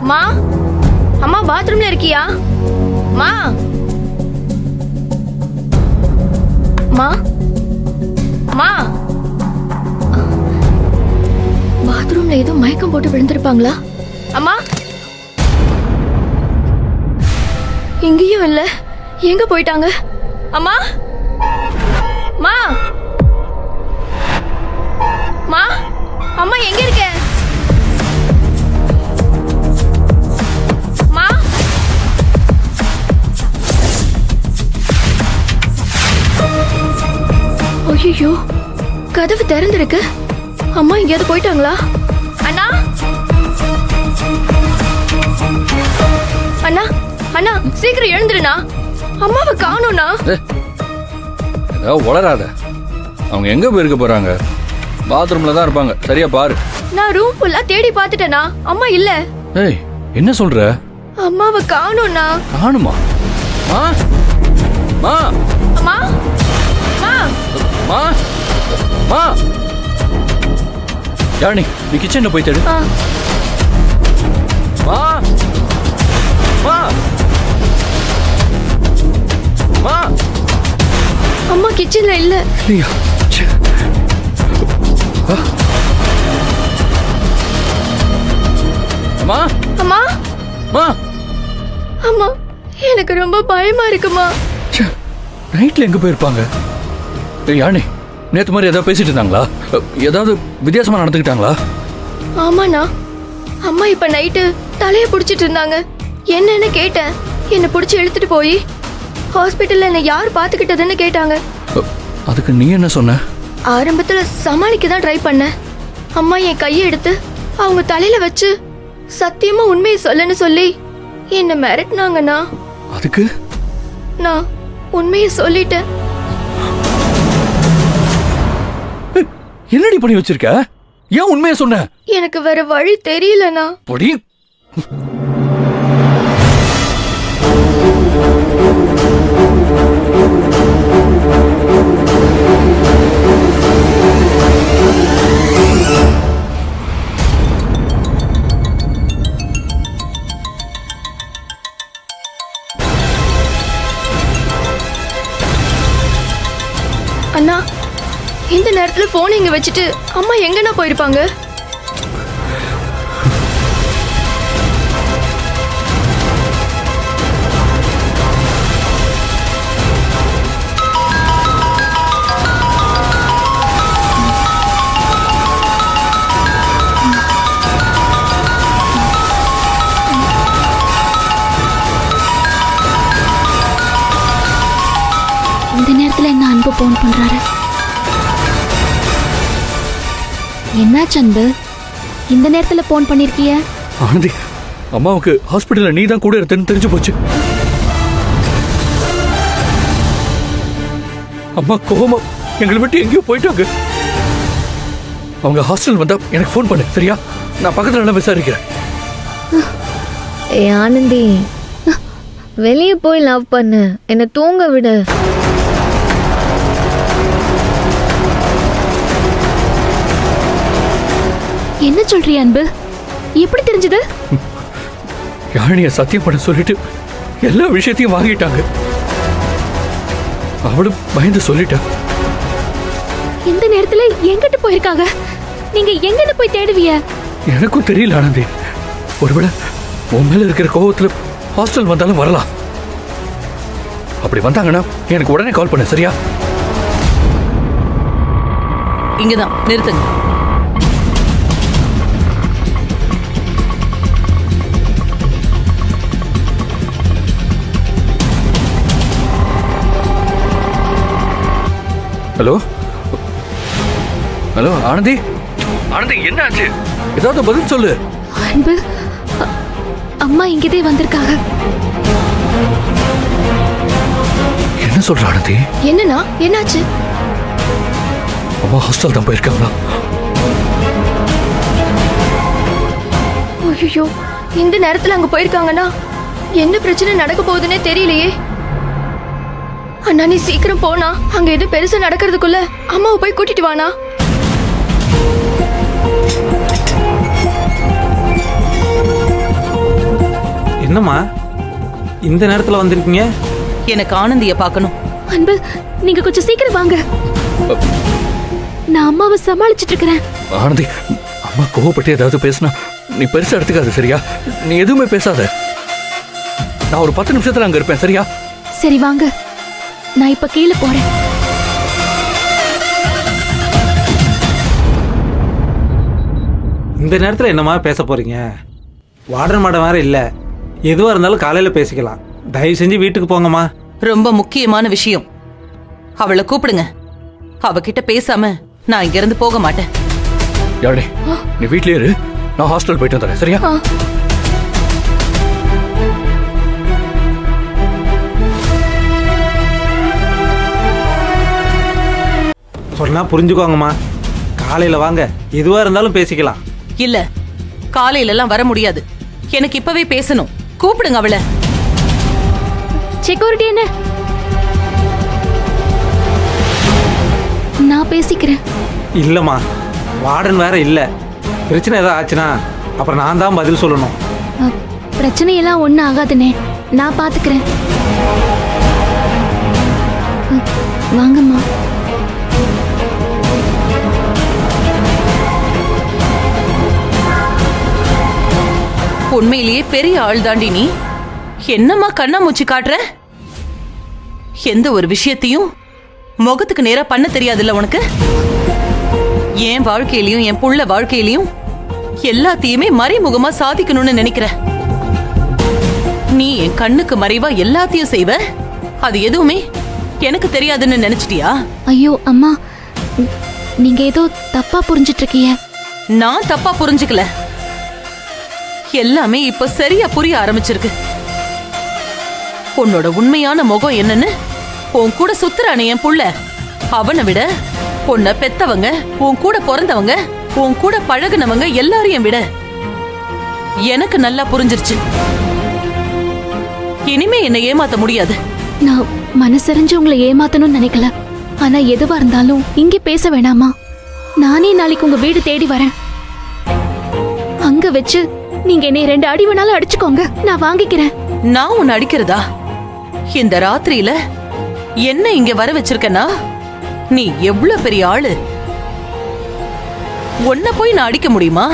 மா, அம்மா பாத்ரூம்ல இருக்கியா? மா, மா, மா. பாத்ரூம்ல ஏதோ மயக்கம் போட்டு விழுந்திருப்பாங்களா? அம்மா, இங்கேயும் இல்ல. எங்க போயிட்டாங்க? அம்மா, மா, மா, அம்மா எங்க இருக்க? மா, ஐயோ, கதவு திறந்திருக்கு. அம்மா எங்கேயாவது போயிட்டாங்களா? அண்ணா, அண்ணா, அண்ணா சீக்கிரம் எழுந்துருண்ணா. அம்மாவை காணோண்ணா. உளராத. அவங்க எங்க போயிருக்க போறாங்க? பாத்ரூம்ல தான் இருப்பாங்க. சரியா பாரு. நான் ரூம் ஃபுல்லா தேடி பார்த்துட்டேனா, அம்மா இல்ல. ஏய், என்ன சொல்ற? அம்மாவை காணோண்ணா. காணுமா? மா, மா, அம்மா, மா, மா, மா. யானி, நீ கிச்சன்ல போய் தேடு. மா, மா, மா. அம்மா கிச்சன்ல இல்ல. அம்மா, அம்மா, மா. அம்மா எனக்கு ரொம்ப பயமா இருக்குமா. நைட்ல எங்க போயிருப்பாங்க? யானி, நேத்து மாதிரி ஏதாவது பேசிட்டு இருந்தாங்களா? ஏதாவது வித்தியாசமா நடந்துக்கிட்டாங்களா? ஆமாண்ணா, அம்மா இப்ப நைட்டு தலைய புடிச்சிட்டு இருந்தாங்க. என்னன்னு கேட்டேன். என்ன புடிச்சு இழுத்துட்டு போய் ஹாஸ்பிட்டல்ல என்ன யார் பாத்துக்கிட்டதுன்னு கேட்டாங்க. அதுக்கு நீ என்ன சொன்ன? ஆரம்பத்துல சமாளிக்க தான் ட்ரை பண்ணேன். அம்மா என் கையை எடுத்து அவங்க தலையில வச்சு சத்தியமா உண்மையை சொல்லன்னு சொல்லி என்ன மிரட்டினாங்கண்ணா. அதுக்கு நான் உண்மையை சொல்லிட்டேன். என்னடி பண்ணி வச்சிருக்க? ஏன் உண்மையை சொன்ன? எனக்கு வேற வழி தெரியலண்ணா. பொடி. அண்ணா, இந்த நேரத்துல போன் இங்க வச்சுட்டு அம்மா எங்கண்ணா போயிருப்பாங்க? இந்த நேரத்துல என்ன அன்பு போன் பண்றாரு? என்னாச்சு அன்பு? இந்த நேரத்துல போன் பண்ணிருக்கிய? ஆனந்தி, அம்மாவுக்கு ஹாஸ்பிட்டல்ல நீ தான் கூட இருந்தேன்னு தெரிஞ்சு போச்சு. அம்மா கோவமா எங்களை விட்டு எங்கேயோ போயிட்டாங்க. அவங்க ஹாஸ்டல் வந்தா எனக்கு ஃபோன் பண்ணு, சரியா? நான் பக்கத்துல எல்லாம் விசாரிக்கிறேன். ஆனந்தி, வெளியே போய் லவ் பண்ணு, என்ன தூங்க விடு. என்ன சொல்றிய அன்பு? எப்படி தெரிஞ்சது? யாழினிய சத்தியம் பண்ண சொல்லிட்டு எல்லா விஷயத்தையும் வாங்கிட்டாங்க. அவளும் பயந்து சொல்லிட்டா. இந்த நேரத்துல எங்கிட்டு போயிருக்காங்க? நீங்க எங்க போய் தேடுவிய? எனக்கும் தெரியல ஆனந்தி. ஒருவேளை உன் மேல இருக்கிற கோவத்துல ஹாஸ்டல் வந்தாலும் வரலாம். அப்படி வந்தாங்கன்னா எனக்கு உடனே கால் பண்ணு, சரியா? இங்கதான் நிறுத்துங்க. ஹலோ ஹலோ ஆனந்தி, ஆனந்தி என்ன ஆச்சு? ஏதாவது பதில் சொல்லு. அன்பு, அம்மா இங்கதே வந்திருக்காங்க. என்ன சொல்ற ஆனந்தி? என்னண்ணா, என்னாச்சு? அம்மா ஹாஸ்டல் தான் போயிருக்காங்களா? ஐயோ, இந்த நேரத்துல அங்க போயிருக்காங்கன்னா என்ன பிரச்சனை நடக்க போகுதுன்னே தெரியலையே. அண்ணா நீ சீக்கிரம் போனா, அங்க எது பெருசா நடக்கிறதுக்குள்ள அம்மாவை போய் கூட்டிட்டு வானா. என்னம்மா இந்த நேரத்தில் வந்திருக்கீங்க? எனக்கு ஆனந்திய பார்க்கணும். அன்பு, நீங்க கொஞ்சம் சீக்கிரம் வாங்க. நான் அம்மாவை சமாளிச்சிட்டு இருக்கிறேன். ஆனந்தி, அம்மா கோவப்பட்டு ஏதாவது பேசினா நீ பெருசா எடுத்துக்காது, சரியா? நீ எதுவுமே பேசாத. நான் ஒரு 10 நிமிஷத்துல அங்க இருப்பேன், சரியா? சரி வாங்க, நான் இப்ப கீழே போறேன். இந்த நேரத்தில் என்னம்மா பேச போறீங்க? வார்டன் மேடம் வேற இல்லை. எதுவாக இருந்தாலும் காலையில் பேசிக்கலாம். தயவு செஞ்சு வீட்டுக்கு போங்கம்மா. ரொம்ப முக்கியமான விஷயம். அவளை கூப்பிடுங்க. அவகிட்ட பேசாம நான் இங்க இருந்து போக மாட்டேன். யாழி, நீ வீட்லயே இரு. நான் ஹாஸ்டல் போயிட்டு வந்துடுறேன், சரியா? சொன்னா புரிஞ்சுக்கோங்கம்மா. காலையில் வாங்க, எதுவாக இருந்தாலும் பேசிக்கலாம். இல்ல, காலையில எல்லாம் வர முடியாது. எனக்கு இப்பவே பேசணும். கூப்பிடுங்க அவளை. செக்யூரிட்டி என்ன? நான் பேசிக்கிறேன். இல்லைம்மா, வார்டன் வேற இல்லை. பிரச்சனை ஏதாவது ஆச்சுன்னா அப்புறம் நான் தான் பதில் சொல்லணும். பிரச்சனையெல்லாம் ஒன்றும் ஆகாதுண்ணே, நான் பார்த்துக்கிறேன். வாங்கம்மா. உண்மையிலேயே பெரிய ஆள் தாண்டி நீ. என்னம்மா கண்ணா மூச்சு காட்டுற? எந்த ஒரு விஷயத்தையும் முகத்துக்கு நேரா பண்ண தெரியாதுல்ல உனக்கு? என் வாழ்க்கையிலையும் என் புள்ள வாழ்க்கையிலையும் எல்லாத்தையுமே மறைமுகமா சாதிக்கணும்னு நினைக்கிற நீ. என் கண்ணுக்கு மறைவா எல்லாத்தையும் செய்வ. அது எதுவுமே எனக்கு தெரியாதுன்னு நினைச்சிட்டியா? ஐயோ அம்மா, நீங்க ஏதோ தப்பா புரிஞ்சிட்டு இருக்கீங்க. நான் தப்பா புரிஞ்சுக்கல. எல்லாமே இப்ப சரியா புரிய ஆரம்பிச்சிருக்கு. உன்னோட உண்மையான முகம் என்னன்னு உன் கூட சுத்துறானே என் புள்ள, அவனை விட உன்னை பெத்தவங்க, உன் கூட பிறந்தவங்க, உன் கூட பழகுனவங்க எல்லாரையும் விட எனக்கு நல்லா புரிஞ்சிருச்சு. இனிமே என்னை ஏமாத்த முடியாது. நான் மனசறிஞ்சு உங்களை ஏமாத்தணும்னு நினைக்கல. ஆனா எதுவா இருந்தாலும் இங்க பேச வேணாமா? நானே நாளைக்கு உங்க வீடு தேடி வரேன். அங்க வச்சு நீங்க என்னை 2 அடி வேணாலும் அடிச்சுக்கோங்க, நான் வாங்கிக்கிறேன். நான் உன்னை அடிக்கிறதா? இந்த ராத்திரியில என்ன இங்க வர வச்சிருக்கனா? நீ எவ்வளவு பெரிய ஆளு? உன்னை போய் நான் அடிக்க முடியுமா?